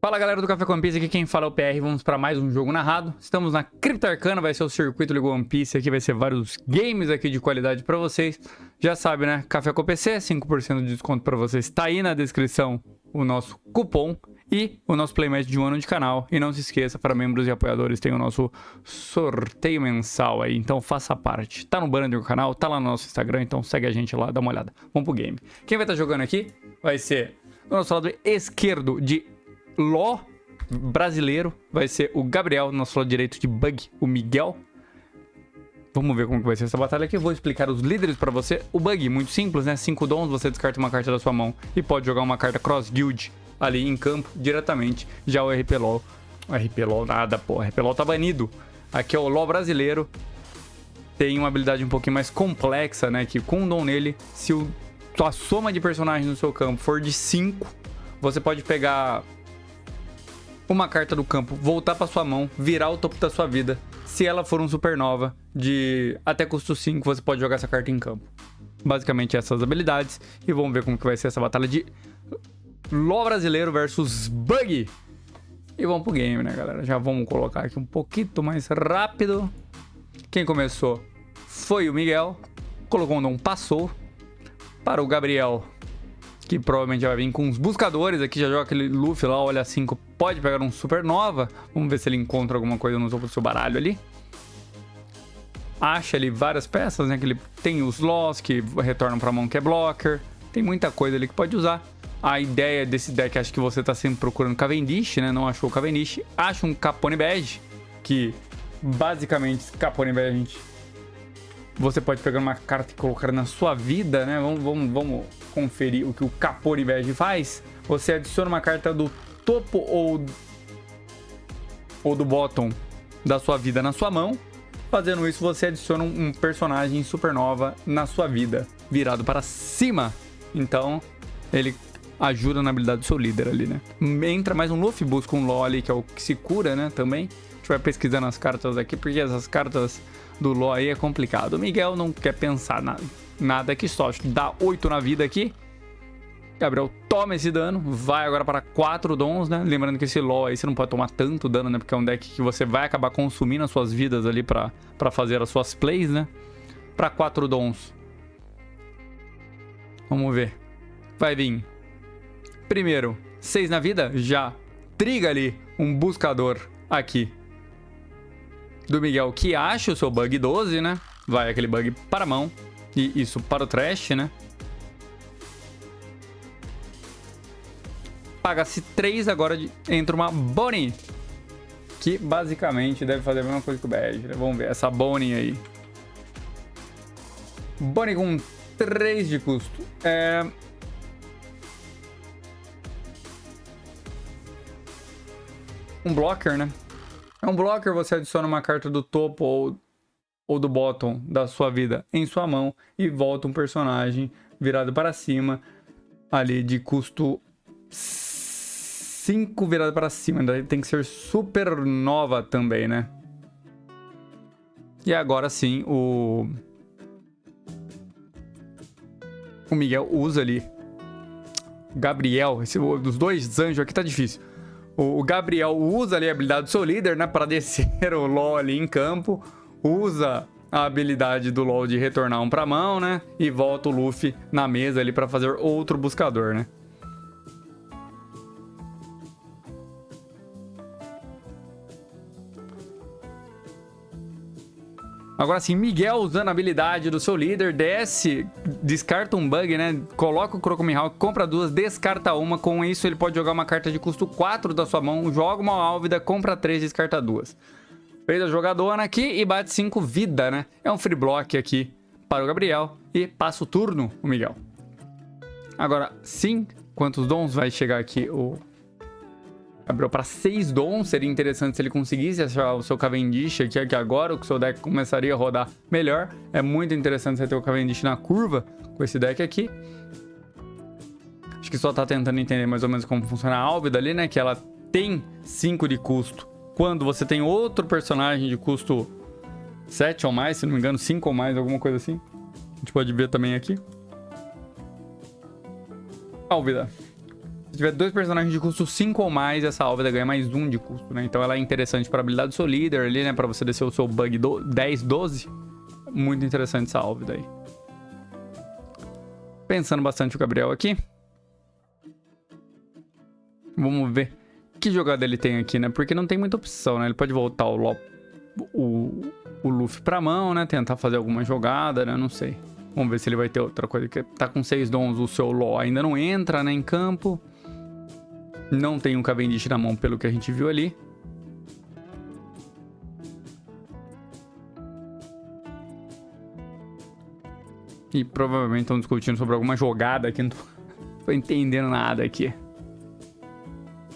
Fala galera do Café com One Piece, aqui quem fala é o PR, vamos para mais um jogo narrado. Estamos na Cripta Arcana, vai ser o circuito de One Piece, aqui vai ser vários games aqui de qualidade para vocês. Já sabe, né? Café com PC, 5% de desconto para vocês. Tá aí na descrição o nosso cupom e o nosso playmatch de um ano de canal. E não se esqueça, para membros e apoiadores tem o nosso sorteio mensal aí, então faça parte. Tá no banner do canal, tá lá no nosso Instagram, então segue a gente lá, dá uma olhada. Vamos pro game. Quem vai estar jogando aqui vai ser do nosso lado esquerdo de Ló brasileiro, vai ser o Gabriel, nosso lado direito de Bug, o Miguel. Vamos ver como que vai ser essa batalha aqui. Eu vou explicar os líderes pra você. O Bug, muito simples, né? 5 dons, você descarta uma carta da sua mão e pode jogar uma carta Cross Guild ali em campo diretamente. Já o RP LoL, nada, pô. RP LoL tá banido. Aqui é o Ló brasileiro. Tem uma habilidade um pouquinho mais complexa, né? Que com um dom nele, se a soma de personagens no seu campo for de 5, você pode pegar uma carta do campo, voltar para sua mão, virar o topo da sua vida. Se ela for um supernova de até custo 5, você pode jogar essa carta em campo. Basicamente essas habilidades. E vamos ver como que vai ser essa batalha de Ló brasileiro versus Bug. E vamos pro game, né, galera? Já vamos colocar aqui um pouquinho mais rápido. Quem começou foi o Miguel. Colocou um dom, passou. Para o Gabriel, que provavelmente vai vir com os buscadores. Aqui já joga aquele Luffy lá, olha 5, pode pegar um supernova. Vamos ver se ele encontra alguma coisa no topo do seu baralho ali. Acha ali várias peças, né? Que ele tem os Loss que retornam pra mão, que é blocker. Tem muita coisa ali que pode usar. A ideia desse deck, acho que você tá sempre procurando Cavendish, né? Não achou o Cavendish. Acha um Capone Badge, que basicamente Capone Badge você pode pegar uma carta e colocar na sua vida, né? Vamos conferir o que o Capone Badge faz. Você adiciona uma carta do topo ou do bottom da sua vida na sua mão. Fazendo isso, você adiciona um personagem supernova na sua vida, virado para cima. Então, ele ajuda na habilidade do seu líder ali, né? Entra mais um Luffy, busca um Law ali, que é o que se cura, né? Também. A gente vai pesquisando as cartas aqui, porque essas cartas do Law aí é complicado. O Miguel não quer pensar nada aqui, só dá 8 na vida aqui. Gabriel toma esse dano, vai agora para 4 dons, né? Lembrando que esse Law aí você não pode tomar tanto dano, né? Porque é um deck que você vai acabar consumindo as suas vidas ali para fazer as suas plays, né? Para 4 dons. Vamos ver. Vai vir. Primeiro, 6 na vida, já triga ali um buscador aqui do Miguel, que acha o seu Bug 12, né? Vai aquele Bug para a mão. E isso para o trash, né? Paga-se 3, agora entra uma Bonnie, que basicamente deve fazer a mesma coisa que o Badge, né? Vamos ver essa Bonnie aí. Bonnie com 3 de custo. Um blocker, né? É um blocker, você adiciona uma carta do topo ou do bottom da sua vida em sua mão e volta um personagem virado para cima ali de custo 5 virado para cima. Tem que ser supernova também, né? E agora sim, o Miguel usa ali. Gabriel, dos dois anjos aqui tá difícil. O Gabriel usa ali a habilidade do seu líder, né? Para descer o LoL ali em campo. Usa a habilidade do LoL de retornar um pra mão, né? E volta o Luffy na mesa ali para fazer outro buscador, né? Agora sim, Miguel usando a habilidade do seu líder, desce, descarta um Bug, né? Coloca o Crocomile Hawk, compra 2, descarta uma. Com isso, ele pode jogar uma carta de custo 4 da sua mão, joga uma Álvida, compra 3, descarta 2. Fez a jogadona aqui e bate 5 vida, né? É um free block aqui para o Gabriel e passa o turno, o Miguel. Agora, sim, quantos dons vai chegar aqui o Gabriel? Para 6 dons, seria interessante se ele conseguisse achar o seu Cavendish aqui, que agora o seu deck começaria a rodar melhor. É muito interessante você ter o Cavendish na curva com esse deck aqui. Acho que só tá tentando entender mais ou menos como funciona a Álvida ali, né? Que ela tem 5 de custo. Quando você tem outro personagem de custo 7 ou mais, se não me engano, 5 ou mais, alguma coisa assim. A gente pode ver também aqui. Álvida. Se tiver 2 personagens de custo 5 ou mais, essa Álvida ganha mais 1 de custo, né? Então ela é interessante para habilidade do seu líder ali, né? Para você descer o seu bug 10, 12. Muito interessante essa Álvida aí. Pensando bastante o Gabriel aqui. Vamos ver que jogada ele tem aqui, né? Porque não tem muita opção, né? Ele pode voltar o Luffy pra mão, né? Tentar fazer alguma jogada, né? Não sei. Vamos ver se ele vai ter outra coisa. Que tá com 6 dons, o seu LoL ainda não entra, né? Em campo. Não tem um Cavendish na mão, pelo que a gente viu ali. E provavelmente estão discutindo sobre alguma jogada aqui. Não tô entendendo nada aqui.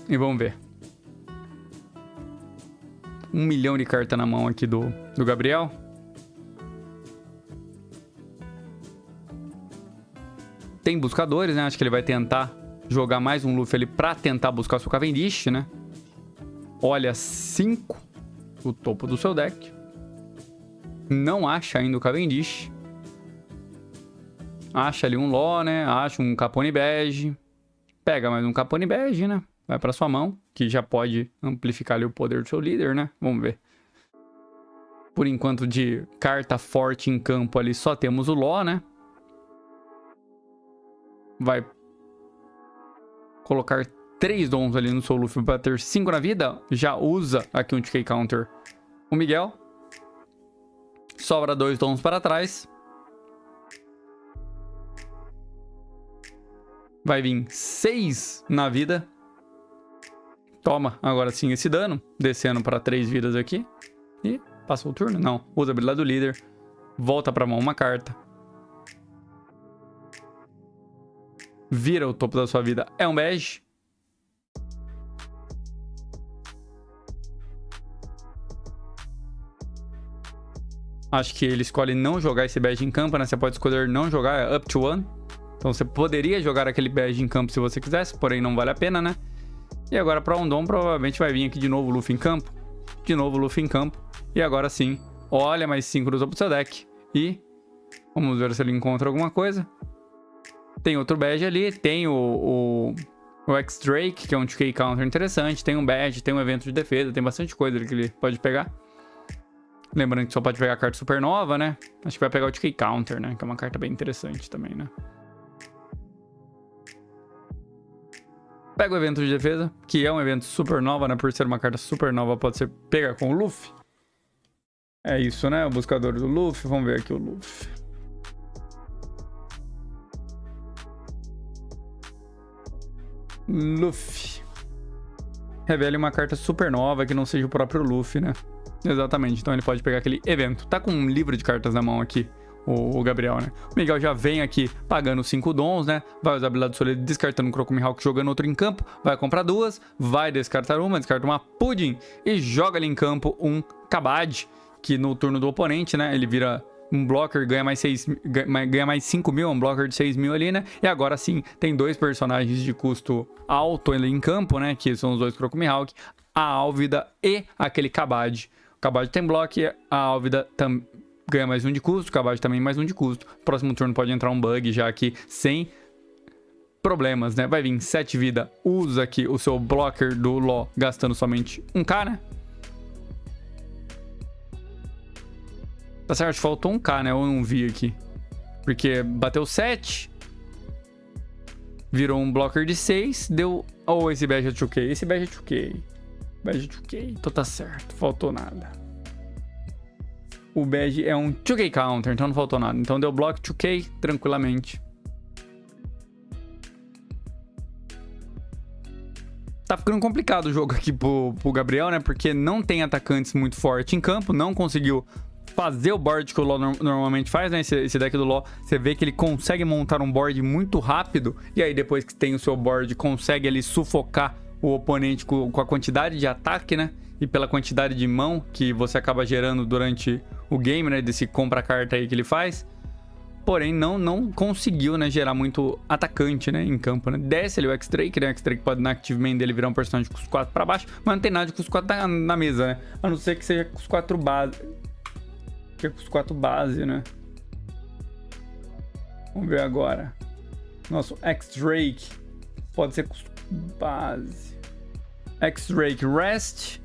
E vamos ver. 1 milhão de carta na mão aqui do Gabriel. Tem buscadores, né? Acho que ele vai tentar jogar mais um Luffy ali pra tentar buscar o seu Cavendish, né? Olha, 5 o topo do seu deck. Não acha ainda o Cavendish. Acha ali um Law, né? Acha um Capone Bege. Pega mais um Capone Bege, né? Vai pra sua mão, que já pode amplificar ali o poder do seu líder, né? Vamos ver. Por enquanto, de carta forte em campo ali, só temos o Law, né? Vai colocar 3 dons ali no seu Luffy para ter 5 na vida. Já usa aqui um TK Counter o Miguel. Sobra 2 dons para trás. Vai vir 6 na vida. Toma agora sim esse dano. Descendo para 3 vidas aqui. E passou o turno? Não. Usa a habilidade do líder. Volta para mão uma carta. Vira o topo da sua vida. É um bege. Acho que ele escolhe não jogar esse bege em campo, né? Você pode escolher não jogar, é up to 1. Então você poderia jogar aquele bege em campo se você quisesse, porém não vale a pena, né? E agora para um dom provavelmente vai vir aqui de novo o Luffy em campo. De novo o Luffy em campo. E agora sim, olha mais 5 do topo do seu deck. E vamos ver se ele encontra alguma coisa. Tem outro badge ali, tem o X-Drake, que é um 2K Counter interessante. Tem um badge, tem um evento de defesa, tem bastante coisa ali que ele pode pegar. Lembrando que só pode pegar a carta Supernova, né? Acho que vai pegar o 2K Counter, né? Que é uma carta bem interessante também, né? Pega o evento de defesa, que é um evento Supernova, né? Por ser uma carta Supernova, pode ser pega com o Luffy. É isso, né? O buscador do Luffy. Vamos ver aqui o Luffy. Luffy. Revele uma carta Supernova que não seja o próprio Luffy, né? Exatamente, então ele pode pegar aquele evento. Tá com um livro de cartas na mão aqui, o Gabriel, né? O Miguel já vem aqui pagando 5 dons, né? Vai usar a habilidade solida descartando um Crocomie Hawk, jogando outro em campo. Vai comprar 2, vai descartar uma, descarta uma Pudding e joga ali em campo um Kabad, que no turno do oponente, né? Ele vira um blocker, ganha mais 5 mil, um blocker de 6 mil ali, né? E agora sim, tem 2 personagens de custo alto ali em campo, né? Que são os 2 Crocomie Hawk, a Álvida e aquele Kabad. O Kabad tem bloco, a Álvida ganha mais 1 de custo, o Kabad também mais 1 de custo. Próximo turno pode entrar um bug já aqui sem problemas, né? Vai vir 7 vida, usa aqui o seu blocker do Law gastando somente 1k, né? Tá certo, faltou 1k, né? Eu não vi aqui. Porque bateu 7. Virou um blocker de 6. Deu... Oh, esse badge é 2K. Esse badge é 2K. Badge 2K. Então tá certo. Faltou nada. O badge é um 2K counter. Então não faltou nada. Então deu block 2K tranquilamente. Tá ficando complicado o jogo aqui pro Gabriel, né? Porque não tem atacantes muito fortes em campo. Não conseguiu fazer o board que o Law normalmente faz, né? Esse deck do Law, você vê que ele consegue montar um board muito rápido. E aí depois que tem o seu board, consegue ali sufocar o oponente com a quantidade de ataque, né? E pela quantidade de mão que você acaba gerando durante o game, né? Desse compra-carta aí que ele faz. Porém, não conseguiu, né? Gerar muito atacante, né? Em campo, né? Desce ali o X-Drake, né? O X-Drake pode na Active Main dele virar um personagem com os 4 pra baixo. Mas não tem nada de com os 4 na mesa, né? A não ser que seja com os 4 base. Que é com os 4 base, né? Vamos ver agora. Nosso X-Drake pode ser com os Base. X-Rake Rest.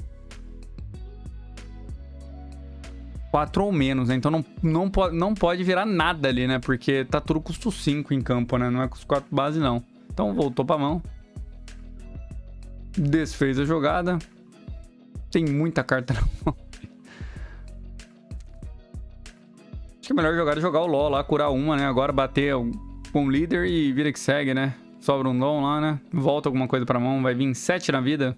4 ou menos, né? Então não pode virar nada ali, né? Porque tá tudo custo 5 em campo, né? Não é custo 4 base, não. Então voltou pra mão. Desfez a jogada. Tem muita carta na mão. Acho que a melhor jogada é jogar o LoL lá, curar uma, né? Agora bater com o líder e vira que segue, né? Sobra um dom lá, né? Volta alguma coisa pra mão. Vai vir 7 na vida.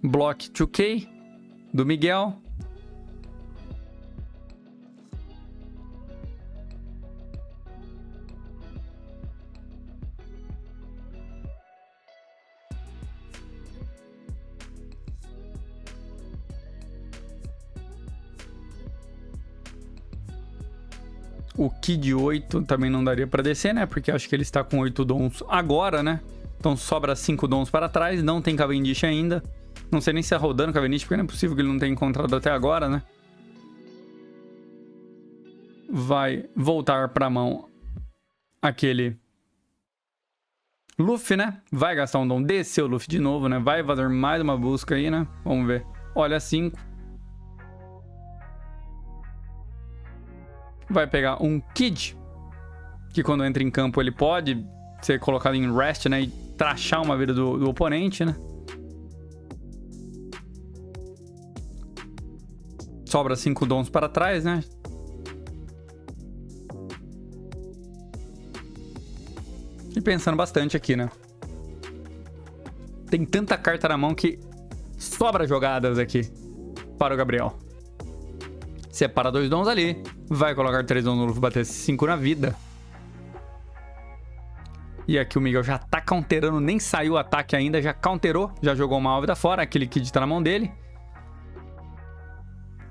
Block 2K do Miguel. O Kid 8 também não daria pra descer, né? Porque acho que ele está com 8 dons agora, né? Então sobra 5 dons para trás. Não tem Cavendish ainda. Não sei nem se é rodando Cavendish, porque não é possível que ele não tenha encontrado até agora, né? Vai voltar pra mão aquele Luffy, né? Vai gastar um dom, descer o Luffy de novo, né? Vai fazer mais uma busca aí, né? Vamos ver. Olha, 5. Vai pegar um Kid, que quando entra em campo ele pode ser colocado em rest, né? E trachar uma vida do oponente, né? Sobra 5 dons para trás, né? E pensando bastante aqui, né? Tem tanta carta na mão que sobra jogadas aqui para o Gabriel. Separa 2 dons ali. Vai colocar 3 dons no Luffy, bater 5 na vida. E aqui o Miguel já tá counterando, nem saiu o ataque ainda, já counterou, já jogou uma vida fora, aquele Kid tá na mão dele.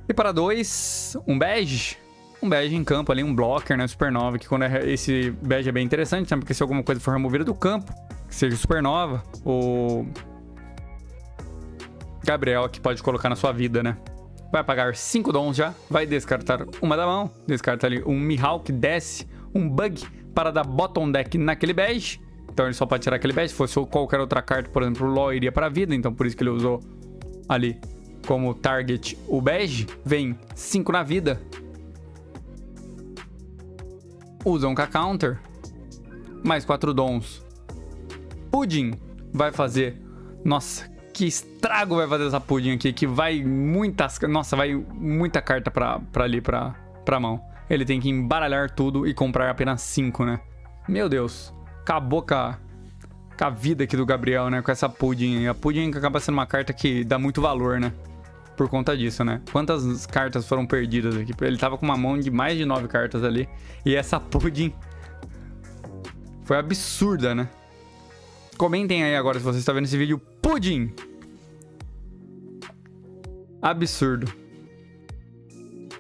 E para 2, um bege. Um bege em campo ali, um blocker, né? Supernova, que quando esse bege é bem interessante, né? Porque se alguma coisa for removida do campo, que seja supernova, o Gabriel aqui pode colocar na sua vida, né? Vai pagar 5 dons já, vai descartar uma da mão, descarta ali um Mihawk, desce um bug para dar bottom deck naquele bege. Então ele só pode tirar aquele bege. Se fosse qualquer outra carta, por exemplo, o LoL iria para a vida, então por isso que ele usou ali como target o bege. Vem 5 na vida. Usa um K-Counter. Mais 4 dons. Pudding vai fazer... Nossa, que estrago vai fazer essa Pudding aqui. Que vai muitas... Nossa, vai muita carta pra mão. Ele tem que embaralhar tudo e comprar apenas 5, né? Meu Deus. Acabou com a vida aqui do Gabriel, né? Com essa Pudding aí. A Pudding acaba sendo uma carta que dá muito valor, né? Por conta disso, né? Quantas cartas foram perdidas aqui? Ele tava com uma mão de mais de 9 cartas ali. E essa Pudding foi absurda, né? Comentem aí agora se você está vendo esse vídeo. Pudding! Absurdo.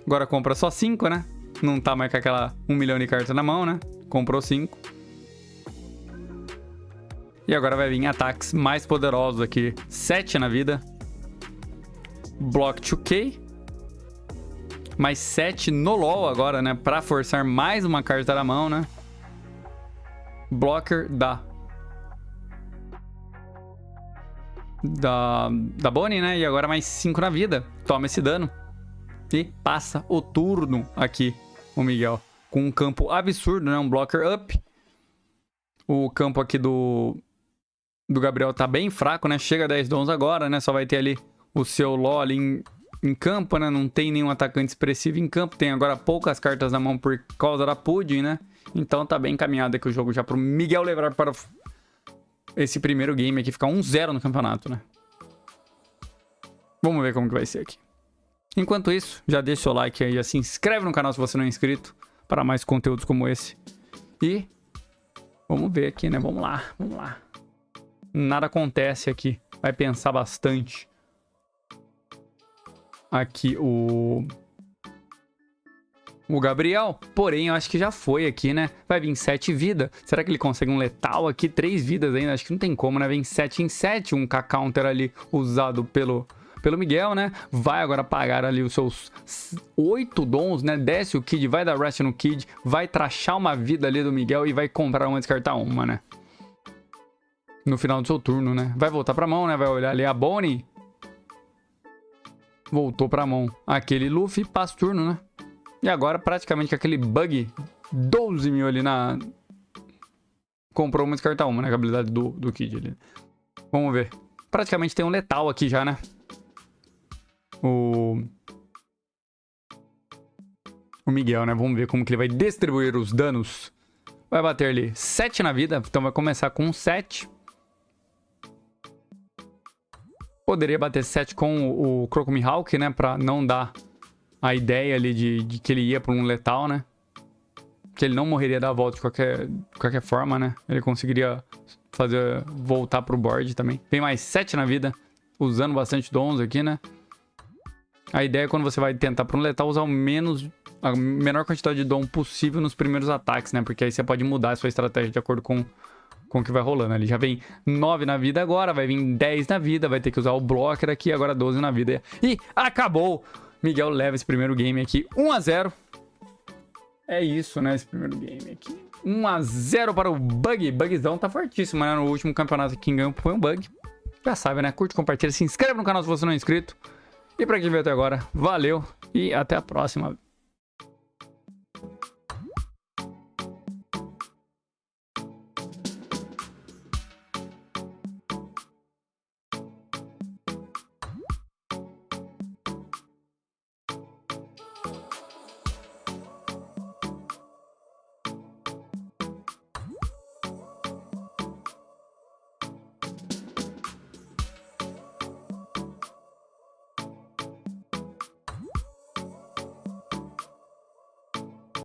Agora compra só 5, né? Não tá mais com aquela 1 milhão de cartas na mão, né? Comprou 5. E agora vai vir ataques mais poderosos aqui. 7 na vida. Block 2K. Mais 7 no LoL agora, né? Pra forçar mais uma carta na mão, né? Blocker da Bonnie, né? E agora mais 5 na vida. Toma esse dano. E passa o turno aqui, o Miguel. Com um campo absurdo, né? Um blocker up. O campo aqui do Gabriel tá bem fraco, né? Chega a 10 dons agora, né? Só vai ter ali o seu LoL ali em campo, né? Não tem nenhum atacante expressivo em campo. Tem agora poucas cartas na mão por causa da Pudding, né? Então tá bem encaminhado aqui o jogo já pro Miguel levar para esse primeiro game aqui. Ficar 1-0 no campeonato, né? Vamos ver como que vai ser aqui. Enquanto isso, já deixa o seu like aí, já se inscreve no canal se você não é inscrito para mais conteúdos como esse. E vamos ver aqui, né? Vamos lá, vamos lá. Nada acontece aqui. Vai pensar bastante. Aqui o Gabriel, porém eu acho que já foi aqui, né? Vai vir 7 vidas. Será que ele consegue um letal aqui? 3 vidas ainda, acho que não tem como, né? Vem 7 em 7, um K-Counter ali usado pelo Miguel, né? Vai agora pagar ali os seus 8 dons, né? Desce o Kid, vai dar rest no Kid, vai trachar uma vida ali do Miguel e vai comprar uma, descartar uma, né? no final do seu turno, né? Vai voltar pra mão, né? Vai olhar ali a Bonnie. Voltou pra mão aquele Luffy, passa o turno, né? E agora praticamente com aquele bug 12 mil ali na... Comprou uma, descartar uma, né? Com a habilidade do Kid ali. Vamos ver. Praticamente tem um letal aqui já, né? O Miguel, né? Vamos ver como que ele vai distribuir os danos. Vai bater ali 7 na vida, então vai começar com 7. Poderia bater 7 com o Croco Mihawk, né? Pra não dar a ideia ali de que ele ia pra um letal, né? Que ele não morreria da volta de qualquer forma, né? Ele conseguiria fazer voltar pro board também. Tem mais 7 na vida, usando bastante dons aqui, né? A ideia é quando você vai tentar pra um letal usar a menor quantidade de dom possível nos primeiros ataques, né? Porque aí você pode mudar a sua estratégia de acordo com o que vai rolando. Ele já vem 9 na vida agora, vai vir 10 na vida, vai ter que usar o blocker aqui, agora 12 na vida. E acabou! Miguel leva esse primeiro game aqui, 1-0. É isso, né? Esse primeiro game aqui. 1-0 para o Bug. Bugzão tá fortíssimo, né? No último campeonato quem ganhou foi um Bug. Já sabe, né? Curte, compartilha, se inscreve no canal se você não é inscrito. E pra quem veio até agora, valeu e até a próxima.